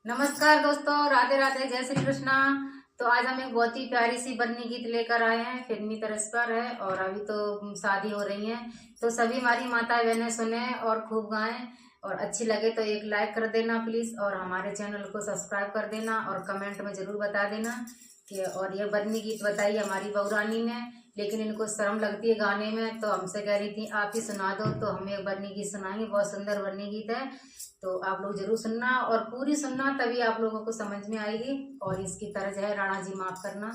नमस्कार दोस्तों, राधे राधे, जय श्री कृष्णा। तो आज हम एक बहुत ही प्यारी सी बन्नी गीत लेकर आए हैं। फिल्मी तरस पर है और अभी तो शादी हो रही है, तो सभी हमारी माता बहनें सुने और खूब गाएं। और अच्छी लगे तो एक लाइक कर देना प्लीज, और हमारे चैनल को सब्सक्राइब कर देना और कमेंट में जरूर बता देना कि और ये बन्नी गीत बताई हमारी बहुरानी ने, लेकिन इनको शर्म लगती है गाने में, तो हमसे कह रही थी आप ही सुना दो। तो हम एक बन्नी गीत सुनाएंगे, बहुत सुंदर बन्नी गीत है। तो आप लोग जरूर सुनना और पूरी सुनना, तभी आप लोगों को समझ में आएगी। और इसकी तर्ज है, राणा जी माफ करना।